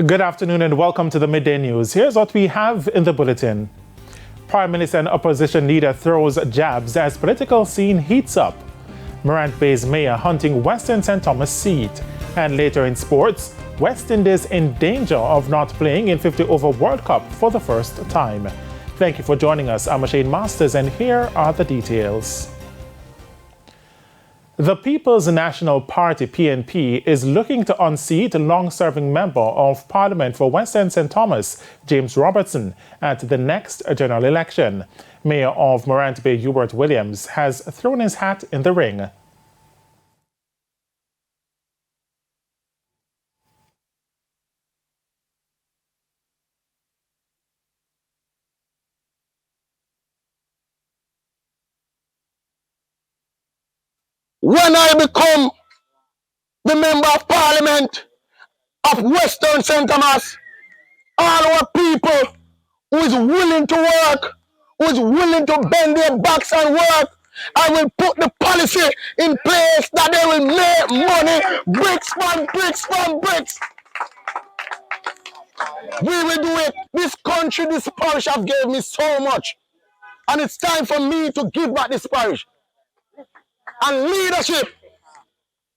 Good afternoon and welcome to the Midday News. Here's what we have in the bulletin. Prime Minister and opposition leader throws jabs as political scene heats up. Morant Bay's mayor hunting Western St. Thomas seat. And later in sports, West Indies in danger of not playing in 50-over World Cup for the first time. Thank you for joining us. I'm Shane Masters and here are the details. The People's National Party PNP is looking to unseat long-serving Member of Parliament for Western St. Thomas, James Robertson, at the next general election. Mayor of Morant Bay, Hubert Williams, has thrown his hat in the ring. When I become the Member of Parliament of Western St. Thomas, all our people who is willing to work, who is willing to bend their backs and work, I will put the policy in place that they will make money, bricks from bricks from bricks. We will do it. This country, this parish have gave me so much. And it's time for me to give back this parish. And leadership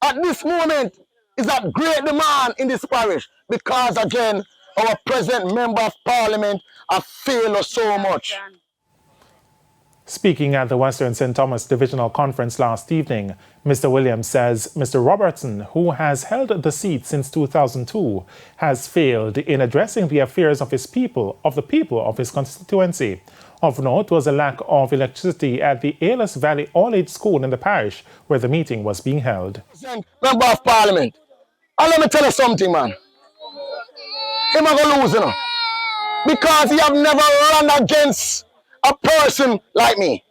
at this moment is at great demand in this parish because, again, our present Member of Parliament have failed us so much. Speaking at the Western St. Thomas Divisional Conference last evening, Mr. Williams says Mr. Robertson, who has held the seat since 2002, has failed in addressing the affairs of the people of his constituency. Of note was a lack of electricity at the Ailess Valley All-Age School in the parish where the meeting was being held. Member of Parliament, and let me tell you something, man. He's not going to lose, you know, because he have never run against a person like me.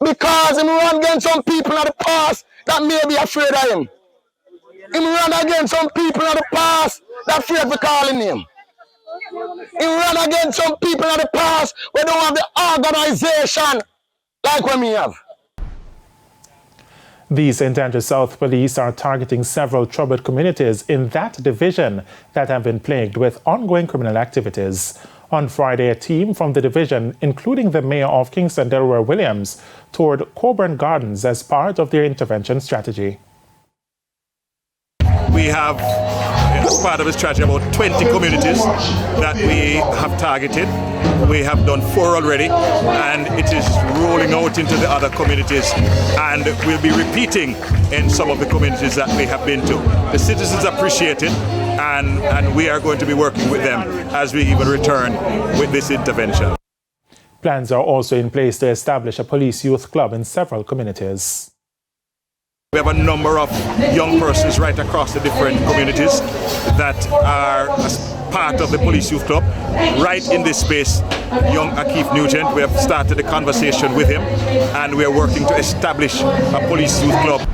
Because he run against some people in the past that may be afraid of him. He run against some people in the past that afraid of calling him. He run against some people in the past where don't have the organization like what we have. The St. Andrews South Police are targeting several troubled communities in that division that have been plagued with ongoing criminal activities. On Friday, a team from the division, including the mayor of Kingston, Delaware Williams, toured Coburn Gardens as part of their intervention strategy. We have, as part of the strategy, about 20 communities that we have targeted. We have done 4 already, and it is rolling out into the other communities, and we'll be repeating in some of the communities that we have been to. The citizens appreciate it, and we are going to be working with them as we even return with this intervention. Plans are also in place to establish a police youth club in several communities. We have a number of young persons right across the different communities that are as part of the Police Youth Club. Right in this space, young Akif Nugent, we have started a conversation with him and we are working to establish a Police Youth Club.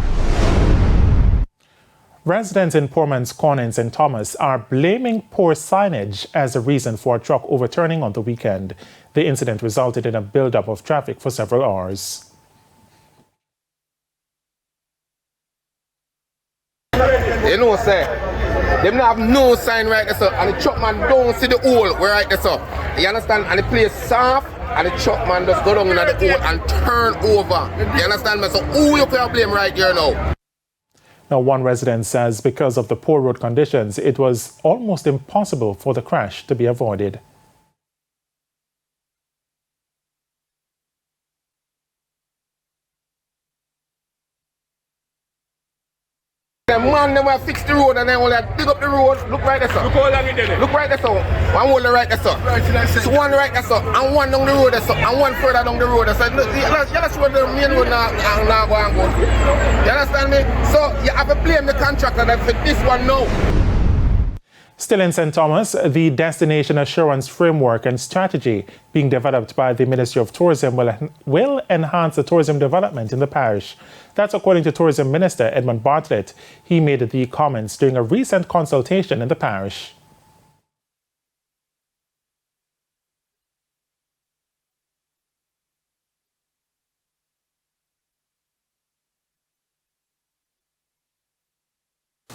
Residents in Poorman's Corner in St. Thomas are blaming poor signage as a reason for a truck overturning on the weekend. The incident resulted in a buildup of traffic for several hours. You know, sir, them not have no sign right there, sir, and the truck man don't see the hole where right there, sir. You understand? And the place soft, and the truck man just go down in the hole and turn over. You understand me? So who you can blame right here now? Now, one resident says because of the poor road conditions, it was almost impossible for the crash to be avoided. The man never fix the road and then only dig up the road. Look right there, sir. Look how long it is. Look right there, sir. One hole right there, sir. So one right there, sir. And one down the road there, sir. And one further down the road there, sir. That's what the main road now go and go. You understand me? So you have to blame the contractor that for this one now. Still in St. Thomas, the Destination Assurance Framework and Strategy being developed by the Ministry of Tourism will enhance the tourism development in the parish. That's according to Tourism Minister Edmund Bartlett. He made the comments during a recent consultation in the parish.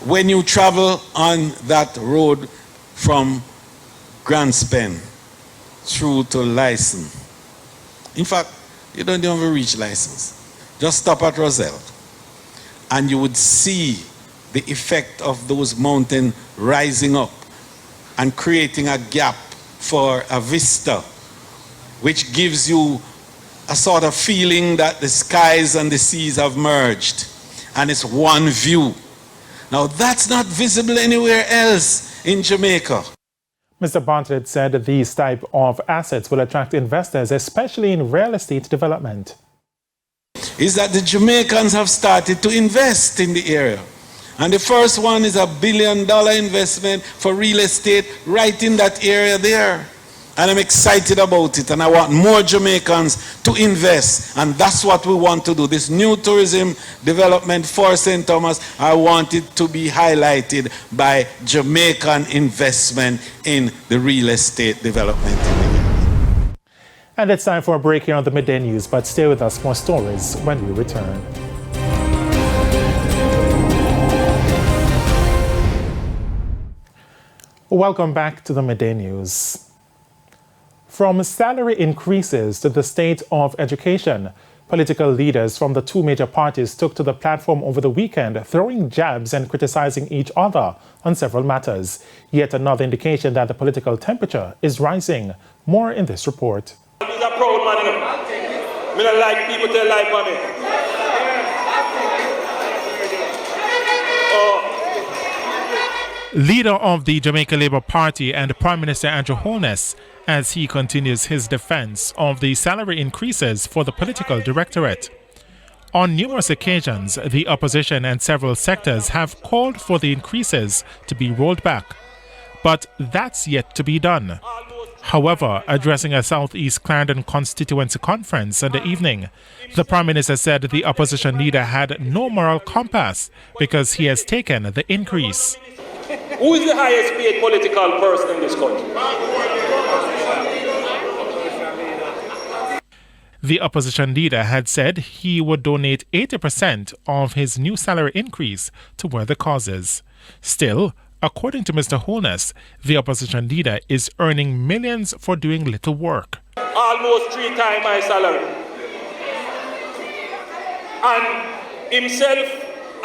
when you travel on that road from Grandspen through to Lyson, in fact, you don't even reach License. Just stop at Roselle, and you would see the effect of those mountains rising up and creating a gap for a vista, which gives you a sort of feeling that the skies and the seas have merged, and it's one view. Now, that's not visible anywhere else in Jamaica. Mr. Bartlett said these type of assets will attract investors, especially in real estate development. Is that the Jamaicans have started to invest in the area. And the first one is $1 billion investment for real estate right in that area there. And I'm excited about it, and I want more Jamaicans to invest, and that's what we want to do. This new tourism development for St. Thomas, I want it to be highlighted by Jamaican investment in the real estate development in the area. And it's time for a break here on the Midday News, but stay with us for more stories when we return. Welcome back to the Midday News. From salary increases to the state of education, political leaders from the two major parties took to the platform over the weekend, throwing jabs and criticizing each other on several matters. Yet another indication that the political temperature is rising. More in this report. He's a proud man, you know. I don't like people tell lie for me. Leader of the Jamaica Labour Party and Prime Minister Andrew Holness, as he continues his defense of the salary increases for the political directorate. On numerous occasions, the opposition and several sectors have called for the increases to be rolled back, but that's yet to be done. However, addressing a Southeast Clarendon constituency conference in the evening, the Prime Minister said the opposition leader had no moral compass because he has taken the increase. Who is the highest paid political person in this country? The opposition leader had said he would donate 80% of his new salary increase to worthy causes. Still, according to Mr. Holness, the opposition leader is earning millions for doing little work. Almost 3 times my salary. And himself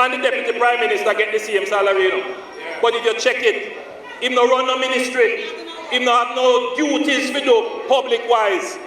and the Deputy Prime Minister get the same salary, you know. But if you check it, him no run no ministry, him no have no duties to do public-wise,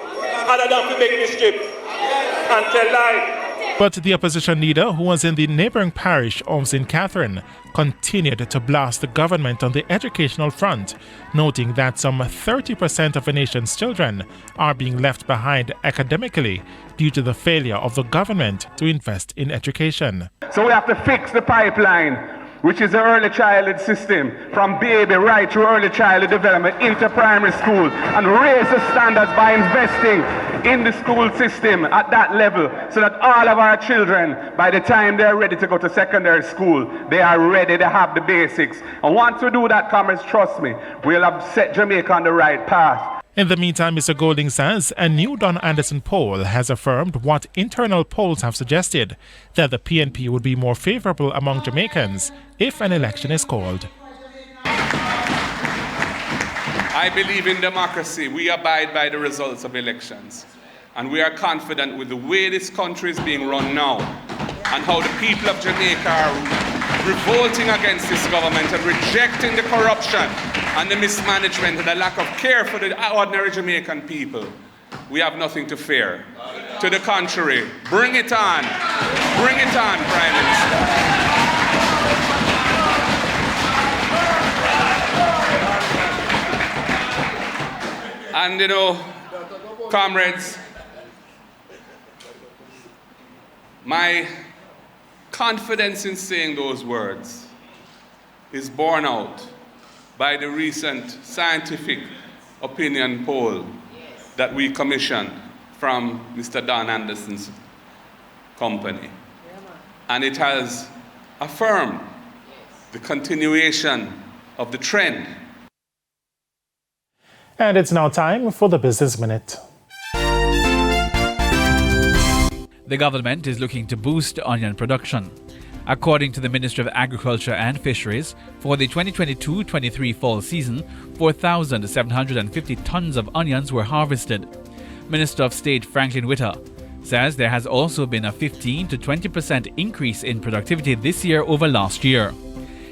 other than to make mischief and tell lie. But the opposition leader, who was in the neighbouring parish of St. Catherine, continued to blast the government on the educational front, noting that some 30% of the nation's children are being left behind academically due to the failure of the government to invest in education. So we have to fix the pipeline, which is the early childhood system, from baby right through early childhood development into primary school, and raise the standards by investing in the school system at that level, so that all of our children, by the time they're ready to go to secondary school, they are ready to have the basics. And once we do that, comrades, trust me, we'll have set Jamaica on the right path. In the meantime, Mr. Golding says a new Don Anderson poll has affirmed what internal polls have suggested, that the PNP would be more favourable among Jamaicans if an election is called. I believe in democracy. We abide by the results of elections. And we are confident with the way this country is being run now and how the people of Jamaica are revolting against this government and rejecting the corruption and the mismanagement and the lack of care for the ordinary Jamaican people. We have nothing to fear. To the contrary, bring it on. Bring it on, Prime Minister. And you know, comrades, my confidence in saying those words is borne out by the recent scientific opinion poll that we commissioned from Mr. Don Anderson's company. And it has affirmed the continuation of the trend. And it's now time for the Business Minute. The government is looking to boost onion production. According to the Ministry of Agriculture and Fisheries, for the 2022-23 fall season, 4,750 tons of onions were harvested. Minister of State Franklin Witter says there has also been a 15 to 20% increase in productivity this year over last year.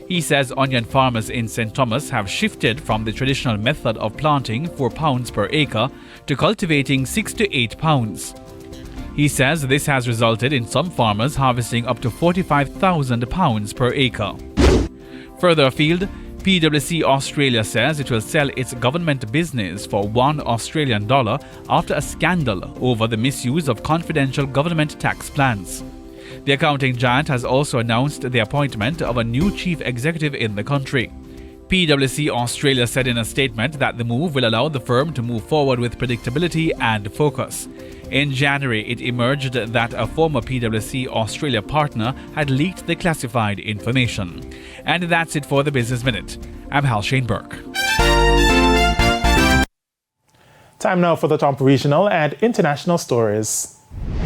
He says onion farmers in St. Thomas have shifted from the traditional method of planting 4 pounds per acre to cultivating 6 to 8 pounds. He says this has resulted in some farmers harvesting up to 45,000 pounds per acre. Further afield, PwC Australia says it will sell its government business for $1 Australian after a scandal over the misuse of confidential government tax plans. The accounting giant has also announced the appointment of a new chief executive in the country. PwC Australia said in a statement that the move will allow the firm to move forward with predictability and focus. In January, it emerged that a former PwC Australia partner had leaked the classified information. And that's it for the Business Minute. I'm Hal Shane Burke. Time now for the top regional and international stories.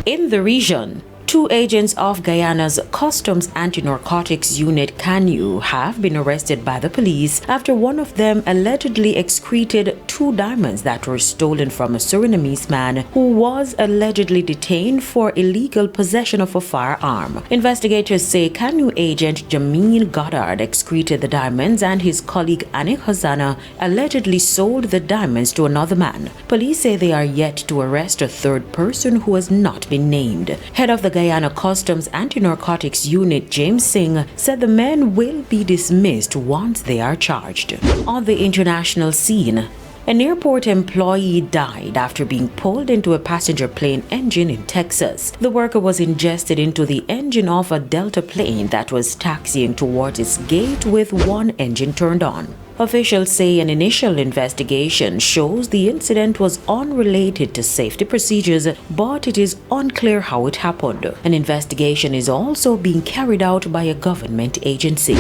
In the region, 2 agents of Guyana's Customs Anti-Narcotics Unit CANU have been arrested by the police after one of them allegedly excreted 2 diamonds that were stolen from a Surinamese man who was allegedly detained for illegal possession of a firearm. Investigators say CANU agent Jamil Goddard excreted the diamonds and his colleague Anik Hosanna allegedly sold the diamonds to another man. Police say they are yet to arrest a 3rd person who has not been named. Head of the Guyana Customs Anti-Narcotics Unit James Singh said the men will be dismissed once they are charged. On the international scene, an airport employee died after being pulled into a passenger plane engine in Texas. The worker was ingested into the engine of a Delta plane that was taxiing towards its gate with one engine turned on. Officials say an initial investigation shows the incident was unrelated to safety procedures, but it is unclear how it happened. An investigation is also being carried out by a government agency.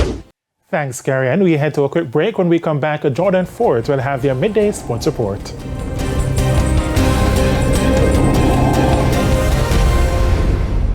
Thanks, Carrie. And we head to a quick break. When we come back, Jordan Ford will have their midday sports report.